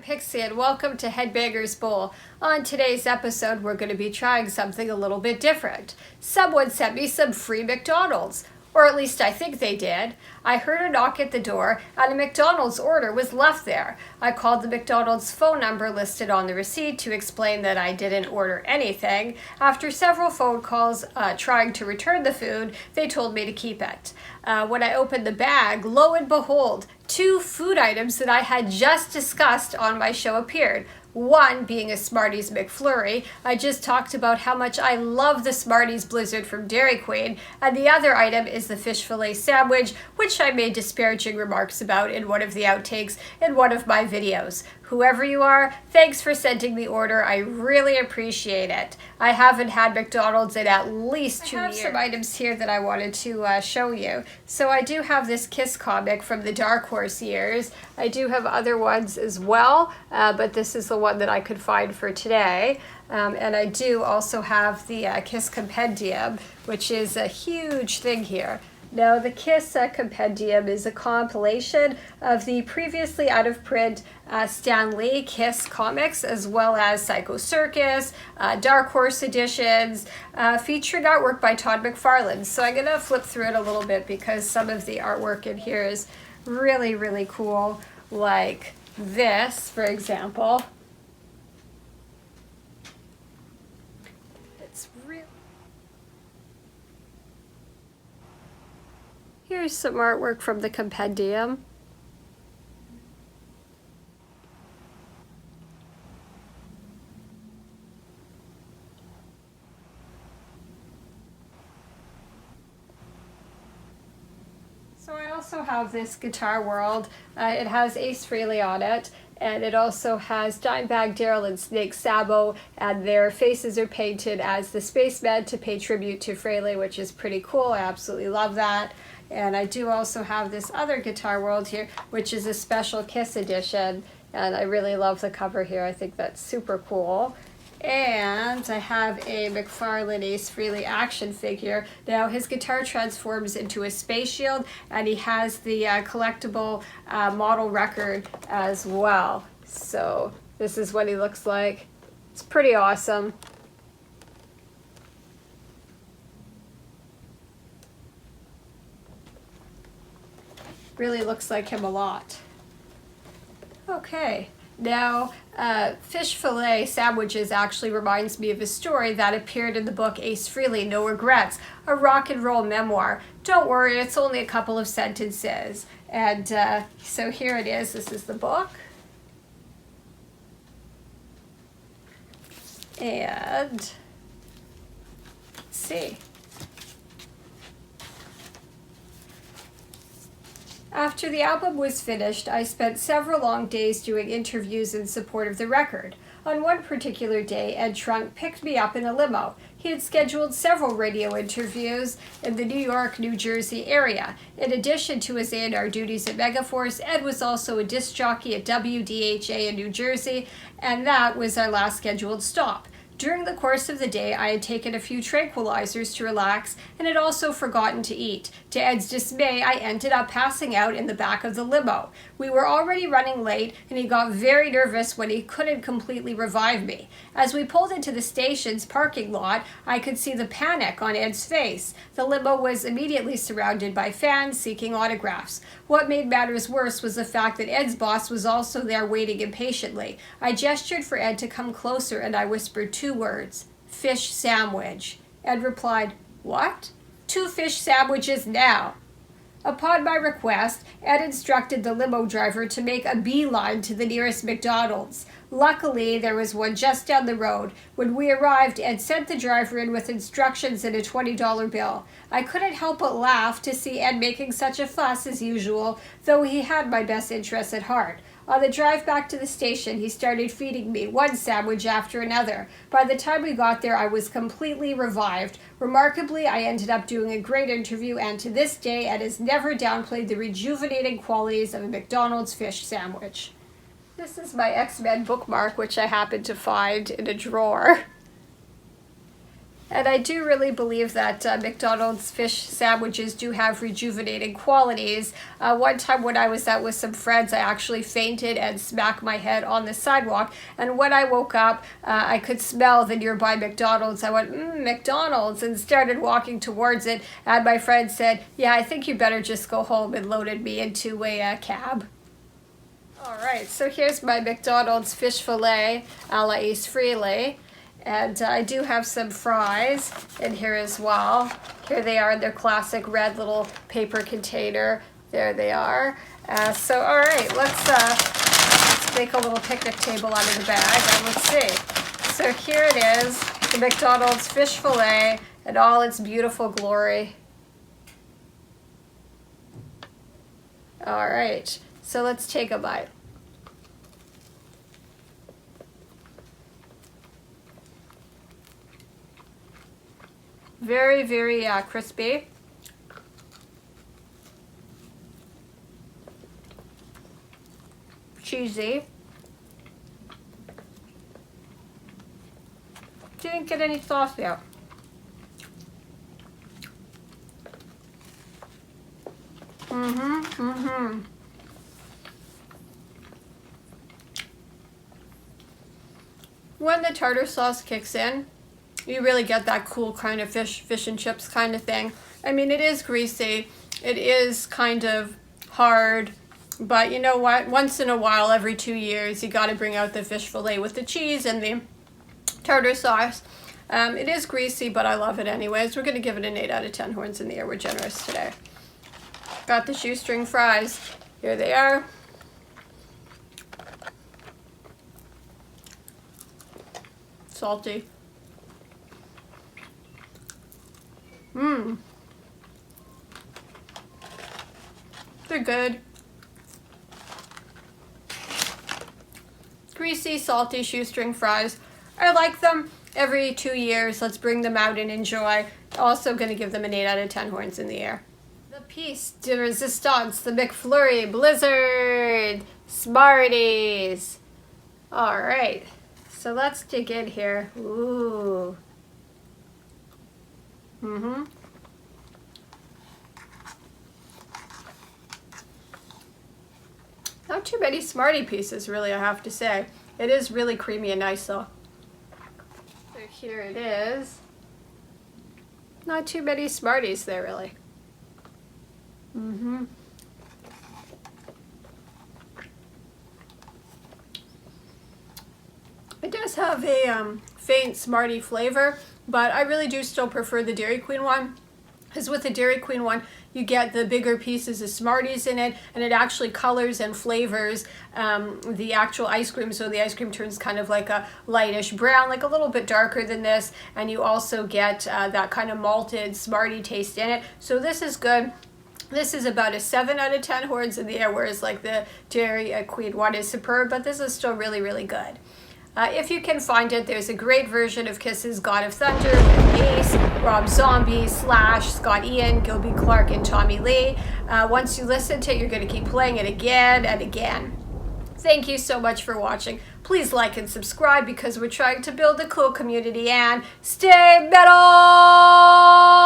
Pixie and welcome to Headbanger's Bowl. On today's episode, we're going to be trying something a little bit different. Someone sent me some free McDonald's, or at least I think they did. I heard a knock at the door and a McDonald's order was left there. I called the McDonald's phone number listed on the receipt to explain that I didn't order anything. After several phone calls trying to return the food, they told me to keep it. When I opened the bag, lo and behold, two food items that I had just discussed on my show appeared. One being a Smarties McFlurry. I just talked about how much I love the Smarties Blizzard from Dairy Queen, and the other item is the fish fillet sandwich, which I made disparaging remarks about in one of the outtakes in one of my videos. Whoever you are, thanks for sending the order. I really appreciate it. I haven't had McDonald's in at least 2 years. I have some items here that I wanted to show you. So I do have this Kiss comic from the Dark Horse years. I do have other ones as well, but this is the one that I could find for today. And I do also have the Kiss Compendium, which is a huge thing here. Now, the Kiss Compendium is a compilation of the previously out-of-print Stan Lee Kiss comics, as well as Psycho Circus, Dark Horse editions, featured artwork by Todd McFarlane. So I'm going to flip through it a little bit because some of the artwork in here is really, really cool, like this, for example. Here's some artwork from the compendium. So I also have this Guitar World. It has Ace Frehley on it, and it also has Dimebag Darrell and Snake Sabo, and their faces are painted as the Spacemen to pay tribute to Frehley, which is pretty cool. I absolutely love that. And I do also have this other Guitar World here, which is a special Kiss edition, and I really love the cover here. I think that's super cool. And I have a McFarlane Ace Frehley action figure. Now his guitar transforms into a space shield, and he has the collectible model record as well. So this is what he looks like. It's pretty awesome. Really looks like him a lot. Okay, now fish fillet sandwiches actually reminds me of a story that appeared in the book Ace Frehley, No Regrets, a rock and roll memoir. Don't worry, it's only a couple of sentences. And so here it is. This is the book. And let's see. After the album was finished, I spent several long days doing interviews in support of the record. On one particular day, Ed Trunk picked me up in a limo. He had scheduled several radio interviews in the New York, New Jersey area. In addition to his A&R duties at Megaforce, Ed was also a disc jockey at WDHA in New Jersey, and that was our last scheduled stop. During the course of the day, I had taken a few tranquilizers to relax and had also forgotten to eat. To Ed's dismay, I ended up passing out in the back of the limo. We were already running late, and he got very nervous when he couldn't completely revive me. As we pulled into the station's parking lot, I could see the panic on Ed's face. The limo was immediately surrounded by fans seeking autographs. What made matters worse was the fact that Ed's boss was also there waiting impatiently. I gestured for Ed to come closer, and I whispered two words, "Fish sandwich." Ed replied, "What?" "2 fish sandwiches now." Upon my request, Ed instructed the limo driver to make a beeline to the nearest McDonald's. Luckily, there was one just down the road. When we arrived, Ed sent the driver in with instructions and a $20 bill. I couldn't help but laugh to see Ed making such a fuss as usual, though he had my best interests at heart. On the drive back to the station, he started feeding me one sandwich after another. By the time we got there, I was completely revived. Remarkably, I ended up doing a great interview, and to this day, Ed has never downplayed the rejuvenating qualities of a McDonald's fish sandwich. This is my X-Men bookmark, which I happened to find in a drawer. And I do really believe that McDonald's fish sandwiches do have rejuvenating qualities. One time when I was out with some friends, I actually fainted and smacked my head on the sidewalk. And when I woke up, I could smell the nearby McDonald's. I went, McDonald's, and started walking towards it. And my friend said, yeah, I think you better just go home, and loaded me into a cab. All right, so here's my McDonald's fish fillet a la Frehley. And I do have some fries in here as well. Here they are in their classic red little paper container. There they are. So, all right, let's make a little picnic table out of the bag, and let's see. So here it is, the McDonald's fish fillet in all its beautiful glory. All right, so let's take a bite. Very, very crispy. Cheesy. Didn't get any sauce yet. When the tartar sauce kicks in, you really get that cool kind of fish and chips kind of thing. I mean, it is greasy. It is kind of hard. But you know what? Once in a while, every 2 years, you got to bring out the fish fillet with the cheese and the tartar sauce. It is greasy, but I love it anyways. We're going to give it an 8 out of 10 horns in the air. We're generous today. Got the shoestring fries. Here they are. Salty. They're good. Greasy, salty shoestring fries. I like them. Every 2 years, let's bring them out and enjoy. Also going to give them an 8 out of 10 horns in the air. The piece de resistance, the McFlurry Blizzard Smarties. All right, so let's dig in here. Ooh. Not too many Smartie pieces, really, I have to say. It is really creamy and nice, though. So here it is. Not too many Smarties there, really. It does have a faint Smartie flavor, but I really do still prefer the Dairy Queen one. Because with the Dairy Queen one, you get the bigger pieces of Smarties in it, and it actually colors and flavors the actual ice cream. So the ice cream turns kind of like a lightish brown, like a little bit darker than this. And you also get that kind of malted Smartie taste in it. So this is good. This is about a 7 out of 10 horns in the air, whereas like the Dairy Queen one is superb, but this is still really, really good. If you can find it, there's a great version of Kiss's God of Thunder with Ace, Rob Zombie, Slash, Scott Ian, Gilby Clarke, and Tommy Lee. Once you listen to it, you're going to keep playing it again and again. Thank you so much for watching. Please like and subscribe because we're trying to build a cool community, and stay metal!